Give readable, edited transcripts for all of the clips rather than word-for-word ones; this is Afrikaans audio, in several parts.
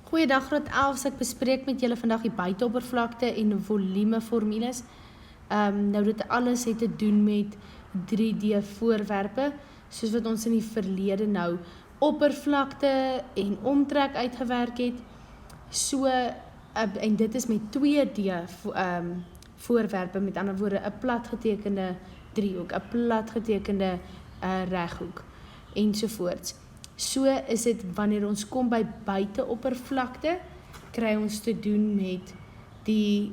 Goeiedag graad 11, ek bespreek met julle vandag die buiteoppervlakte en volume formules. Nou dit alles het te doen met 3D voorwerpe, soos wat ons in die verlede nou oppervlakte en omtrek uitgewerk het. En dit is met 2D voorwerpe, met ander woorde 'n platgetekende driehoek, 'n platgetekende reghoek ensovoorts. So is dit wanneer ons kom by buiteoppervlakte, kry ons te doen met die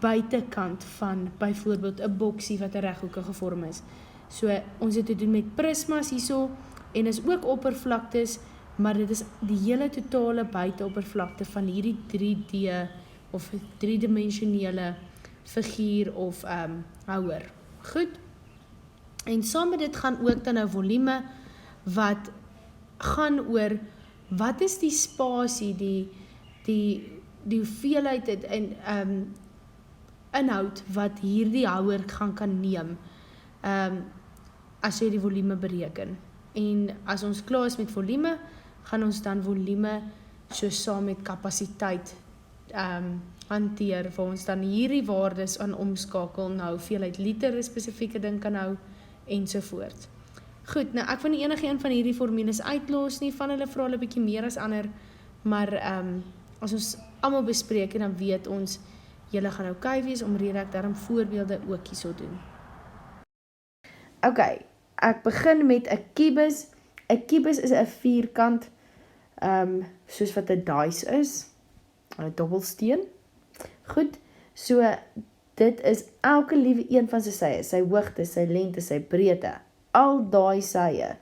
buitekant van byvoorbeeld 'n boksie wat 'n reghoekige vorm is. So ons het te doen met prismas hierso en is ook oppervlaktes, maar dit is die hele totale buiteoppervlakte van hierdie 3D of 3-dimensionele figuur of houer. Goed. En saam met dit gaan ook dan nou volume wat gaan oor wat is die spasie, die hoeveelheid en inhoud wat hierdie houer kan neem as jy die volume bereken. En as ons klaar is met volume, gaan ons dan volume so saam met kapasiteit hanteer, waar ons dan hierdie waardes aan omskakel, nou hoeveelheid liter 'n spesifieke ding kan hou, ensovoorts. Goed, nou ek wil nie enige een van hierdie formules uitlos nie, van hulle vra hulle 'n bietjie meer as ander, maar as ons almal bespreek en dan weet ons, julle gaan okay wees, omrede ek daarom voorbeelde ook hierso doen. Okay, ek begin met 'n kubus. 'n Kubus is 'n vierkant, soos wat 'n dice is, 'n dobbelsteen. Goed, so dit is elke liewe een van sy sye, sy hoogte, sy lengte, sy breedte. Al daai sye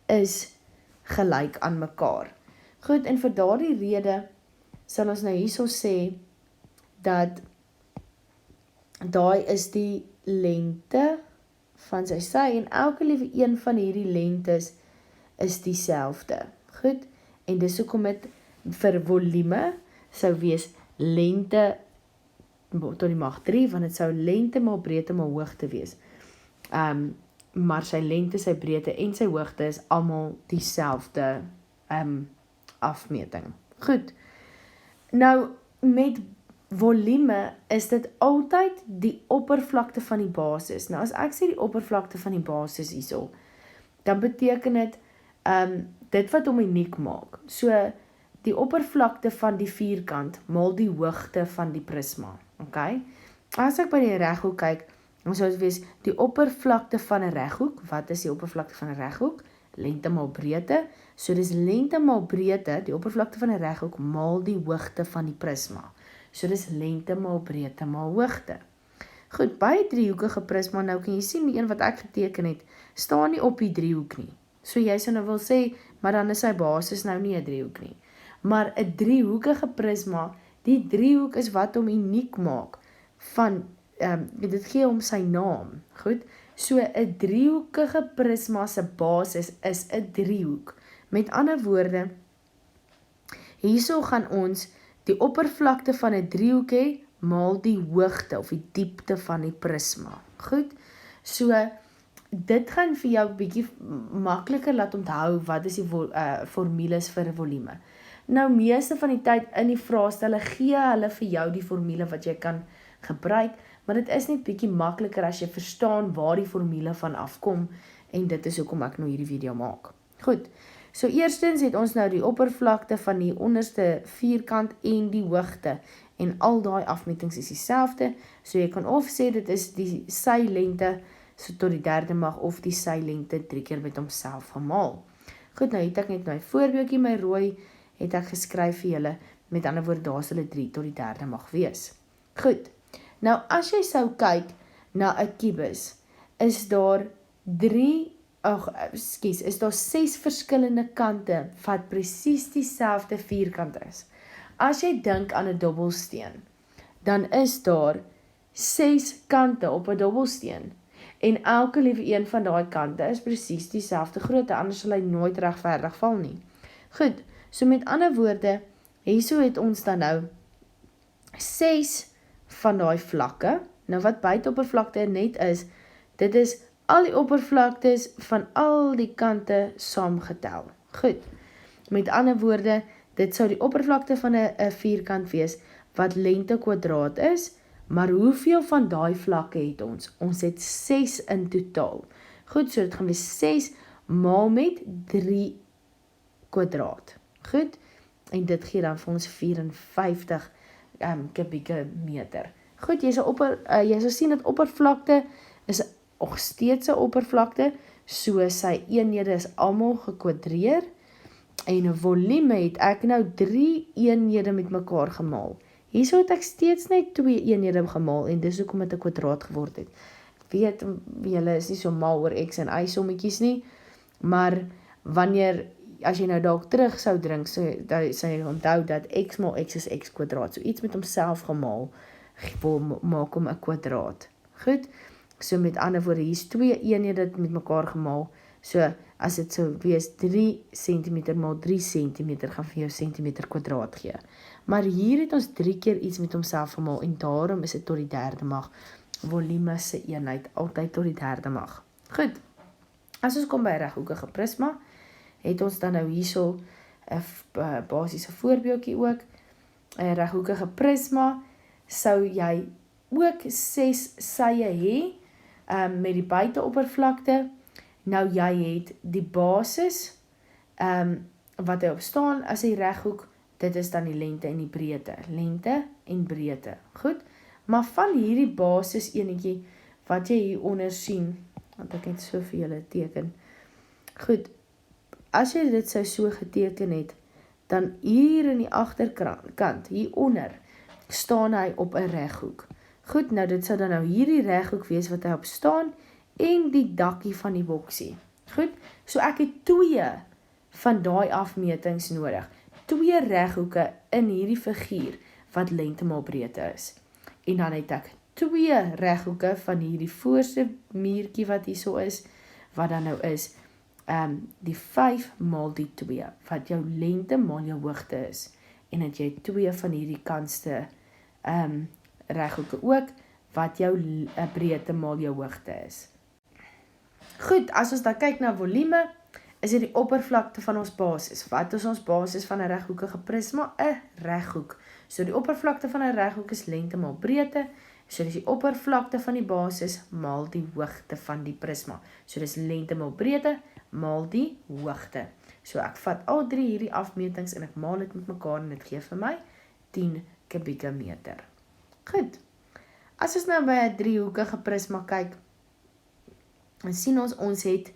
is gelyk aan mekaar. Goed, en vir daardie rede sal ons nou hierso sê dat daai is die lengte van sy sy en elke liewe een van hierdie lengtes is dieselfde. Goed, en dis hoekom dit vir volume sou wees lengte tot die mag 3, want dit sou lengte maal breedte maal hoogte wees. Maar sy lengte, sy breedte en sy hoogte is almal dieselfde afmeting. Goed, nou met volume is dit altyd die oppervlakte van die basis. Nou as ek sê die oppervlakte van die basis hierso, dan beteken dit dit wat hom uniek maak. So die oppervlakte van die vierkant maal die hoogte van die prisma. Okay? As ek by die reghoek kyk, dan sou dit wees die oppervlakte van 'n reghoek. Wat is die oppervlakte van 'n reghoek? Lengte maal breedte. So dis lengte maal breedte, die oppervlakte van 'n reghoek maal die hoogte van die prisma. So dis lengte maal breedte maal hoogte. Goed, by 'n driehoekige prisma, nou kan jy sien die een wat ek geteken het, staan nie op die driehoek nie. So jy sou nou wil sê, maar dan is sy basis nou nie 'n driehoek nie. Maar 'n driehoekige prisma, die driehoek is wat hom uniek maak van dit gee hom sy naam. Goed, so 'n driehoekige prisma se basis is 'n driehoek. Met ander woorde, hierso gaan ons die oppervlakte van 'n driehoek hê maal die hoogte of die diepte van die prisma. Goed, so dit gaan vir jou 'n bietjie makliker laat onthou wat is die formules vir 'n volume. Nou meeste van die tyd in die vraestelle gee hulle vir jou die formule wat jy kan gebruik, maar dit is net bietjie makliker as jy verstaan waar die formule van afkom, en dit is hoekom ek nou hierdie video maak. Goed, so eerstens het ons nou die oppervlakte van die onderste vierkant en die hoogte, en al daai afmetings is dieselfde, so jy kan of sê dit is die sy lengte so tot die derde mag, of die sy lengte 3 keer met homself gemaal. Goed, nou het ek net my voorbeeldjie, my rooi, het ek geskryf vir julle, met ander woorde, daar sal 3 tot die derde mag wees. Goed, nou as jy sou kyk na 'n kubus, is daar 6 verskillende kante wat presies dieselfde vierkant is. As jy dink aan 'n dobbelsteen, dan is daar 6 kante op 'n dobbelsteen, en elke liewe een van daai kante is presies dieselfde grootte, anders sal hy nooit regverdig val nie. Goed, so met ander woorde, hierso het ons dan nou 6 van daai vlakke. Nou wat buiteoppervlakte net is, dit is al die oppervlaktes van al die kante saamgetel. Goed, met ander woorde, dit sou die oppervlakte van 'n vierkant wees, wat lengte kwadraat is, maar hoeveel van daai vlakke het ons? Ons het 6 in totaal. Goed, so dit gaan wees 6 maal met 3 kwadraat. Goed, en dit gee dan vir ons 54 kubieke meter. Goed, jy sal sien dat oppervlakte is nog steeds 'n oppervlakte, so sy eenhede is almal gekwadreer, en 'n volume het ek nou 3 eenhede met mekaar gemaal. Hierso het ek steeds net 2 eenhede gemaal, en dis hoekom het 'n kwadraat geword het. Ek weet, julle is nie so mal oor x en y sommetjies nie, maar as jy nou dalk terug sou drink, sou jy onthou dat x maal x is x kwadraat. So iets met homself gemaal, maak hom 'n kwadraat. Goed, so met ander woorde, hier is 2 eenhede met mekaar gemaal. So as dit sou wees 3 cm maal 3 cm, gaan vir jou centimeter kwadraat gee. Maar hier het ons 3 keer iets met homself gemaal, en daarom is dit tot die derde mag. Volume se eenheid, altyd tot die derde mag. Goed, as ons kom by 'n reghoekige prisma, het ons dan nou hierso 'n basiese voorbeeldjie ook. 'n reghoekige prisma sou jy ook 6 sye hê, met die buiteoppervlakte. Nou jy het die basis, wat hy op staan as 'n reghoek, dit is dan die lengte en die breedte. Lengte en breedte, goed. Maar van hierdie basis enetjie, wat jy hieronder sien, want ek het so vir julle teken. Goed, as jy dit so geteken het, dan hier in die agterkant, hieronder, staan hy op 'n reghoek. Goed, nou dit sou dan nou hierdie reghoek wees wat hy op staan, en die dakkie van die boksie. Goed, so ek het 2 van daai afmetings nodig. 2 reghoeke in hierdie figuur, wat lengte maal breedte is. En dan het ek 2 reghoeke van hierdie voorste muurtjie wat hierso is, wat dan nou is, die 5 maal die 2, wat jou lengte maal jou hoogte is. En dat jy 2 van hierdie kantste reghoeke ook, wat jou breedte maal jou hoogte is. Goed, as ons dan kyk na volume, is dit die oppervlakte van ons basis. Wat is ons basis van 'n reghoekige prisma? 'n reghoek. So die oppervlakte van 'n reghoek is lengte maal breedte, so dis die oppervlakte van die basis maal die hoogte van die prisma. So dis lengte maal breedte maal die hoogte. So ek vat al 3 hierdie afmetings en ek maal dit met mekaar, en dit gee vir my 10 kubieke meter. Goed, as ons nou by 'n driehoekige prisma kyk, dan sien ons het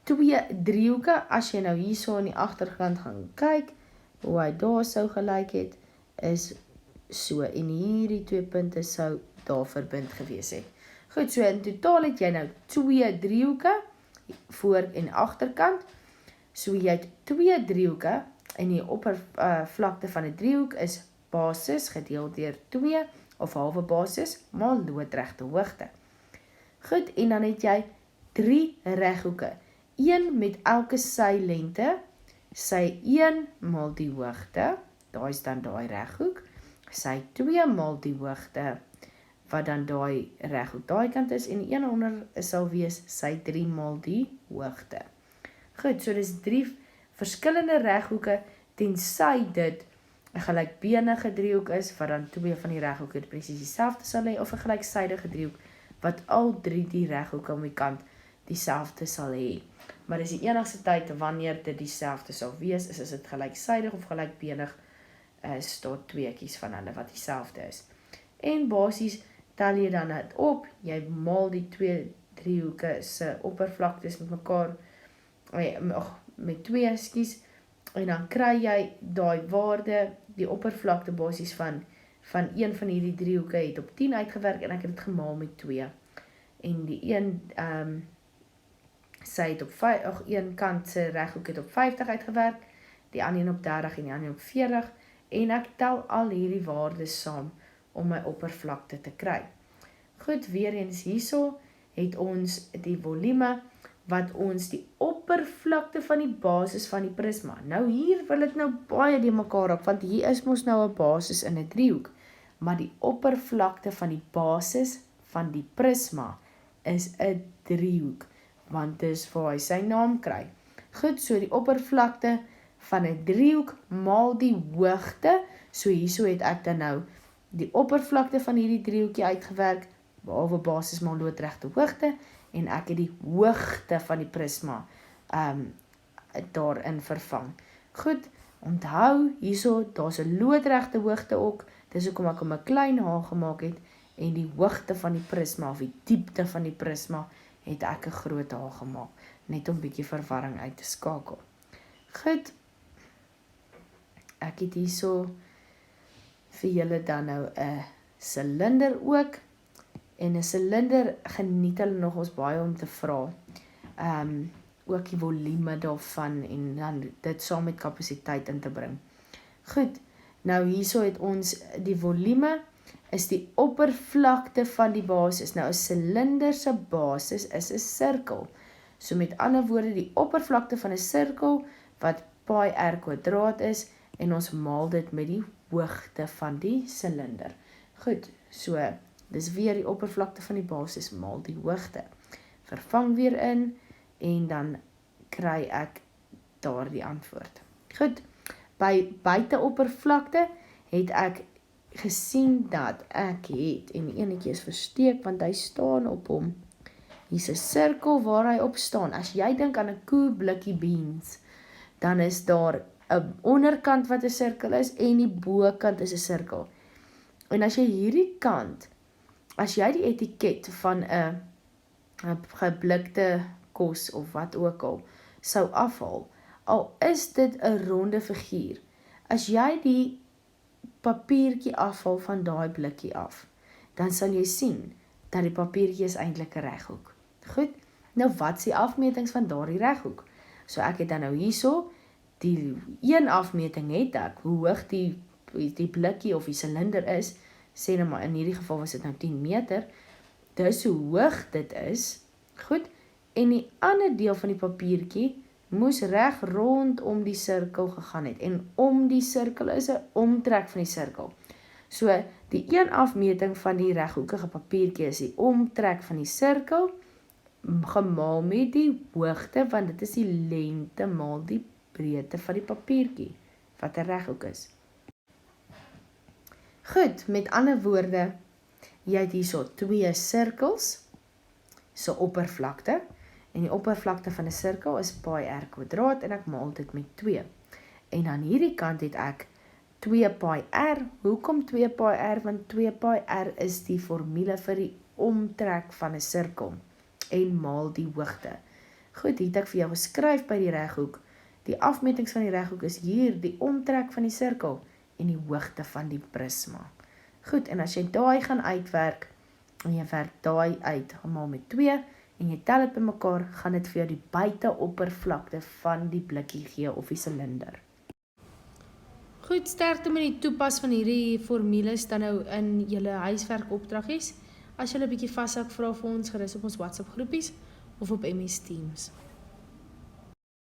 2 driehoeke. As jy nou hierso in die agterkant gaan kyk, hoe hy daar sou gelyk het, is so, en hierdie 2 punte sou daar verbind gewees het. Goed, so in totaal het jy nou 2 driehoeke, voor en agterkant. So jy het 2 driehoeke, en die oppervlakte van 'n driehoek is basis gedeel deur 2, of halwe basis, maal loodregte hoogte. Goed, en dan het jy 3 reghoeke, 1 met elke sy lengte, sy 1 maal die hoogte, daai is dan daai reghoek, sy 2 maal die hoogte, wat dan daai reghoek daai kant is, en die een onder sal wees sy 3 maal die hoogte. Goed, so dis 3 verskillende reghoeke, tensy dit 'n gelykbenige driehoek is, wat dan 2 van die reghoeke presies dieselfde sal hê, of 'n gelyksydige driehoek, wat al 3 die reghoeke om die kant dieselfde sal hê. Maar dis die enigste tyd wanneer dit dieselfde sal wees, is as dit gelyksydig of gelykbenig is, daar 2 van hulle wat dieselfde is. En basies tel jy dan dit op, jy maal die 2 driehoeke se oppervlaktes met mekaar, met 2, en dan kry jy daai waarde, die oppervlakte basies van een van hierdie driehoeke het op 10 uitgewerk, en ek het dit gemaal met 2. En die een, sy het op een kant se reghoek het op 50 uitgewerk, die ander op 30 en die ander op 40, en ek tel al hierdie waardes saam om my oppervlakte te kry. Goed, weer eens hierso het ons die volume, wat ons die oppervlakte van die basis van die prisma. Nou hier wil ek nou baie die mekaar op, want hier is mos nou 'n basis in 'n driehoek, maar die oppervlakte van die basis van die prisma is 'n driehoek, want dis waar hy sy naam kry. Goed, so die oppervlakte van 'n driehoek maal die hoogte. So hierso het ek dan nou die oppervlakte van hierdie driehoekie uitgewerk, behalwe basis maal loodregte hoogte, en ek het die hoogte van die prisma daarin vervang. Goed, onthou, hierso, daar's 'n loodregte hoogte ook, dis hoekom ek 'n klein h gemaak het, en die hoogte van die prisma, of die diepte van die prisma, het ek 'n groot h gemaak, net om bietjie verwarring uit te skakel. Goed, ek het hierso vir julle dan nou 'n silinder ook, en 'n silinder geniet hulle nog ons baie om te vra, ook die volume daarvan, en dan dit saam met kapasiteit in te bring. Goed, nou hierso het ons die volume, is die oppervlakte van die basis. Nou 'n silinder se basis is 'n sirkel. So met ander woorde, die oppervlakte van 'n sirkel, wat pi r kwadraat is, en ons maal dit met die hoogte van die silinder. Goed, so, dis weer die oppervlakte van die basis maal die hoogte. Vervang weer in, en dan kry ek daar die antwoord. Goed, by buite oppervlakte het ek gesien dat ek het, en die enetjie is versteek, want hy staan op hom. Hier's 'n sirkel waar hy op staan. As jy dink aan 'n koe blikkie beans, dan is daar 'n onderkant wat 'n sirkel is, en die bokant is 'n sirkel. En as jy hierdie kant, as jy die etiket van 'n geblikte kos, of wat ook al, sou afhaal, al is dit 'n ronde figuur, as jy die papiertjie afhaal van daai blikkie af, dan sal jy sien, dat die papiertjie is eintlik 'n reghoek. Goed, nou wat is die afmetings van daardie reghoek? So ek het dan nou hierso, die een afmeting het ek, hoe hoog die blikkie of die silinder is, sê nou maar in hierdie geval was dit nou 10 meter, dis hoe hoog dit is, goed, en die ander deel van die papiertjie moes reg rondom die sirkel gegaan het, en om die sirkel is 'n omtrek van die sirkel. So, die een afmeting van die reghoekige papiertjie is die omtrek van die sirkel, gemaal met die hoogte, want dit is die lengte maal die breedte van die papiertjie, wat 'n reghoek is. Goed, met ander woorde, jy het hierso 2 sirkels, so oppervlakte, en die oppervlakte van 'n sirkel is pi r kwadraat, en ek maal dit met 2. En aan hierdie kant het ek 2 pi r, hoekom 2 pi r? Want 2 pi r is die formule vir die omtrek van 'n sirkel, en maal die hoogte. Goed, hier het ek vir jou geskryf by die reghoek, die afmetings van die reghoek is hier, die omtrek van die sirkel, en die hoogte van die prisma. Goed, en as jy daai gaan uitwerk, en jy werk daai uit, gemaal met 2, en jy tel dit bymekaar, gaan dit vir jou die buiteoppervlakte van die blikkie gee, of die silinder. Goed, sterkte met die toepas van hierdie formules dan nou in julle huiswerkopdraggies. As julle 'n bietjie vashou, vra vir ons gerus op ons WhatsApp groepies, of op MS Teams.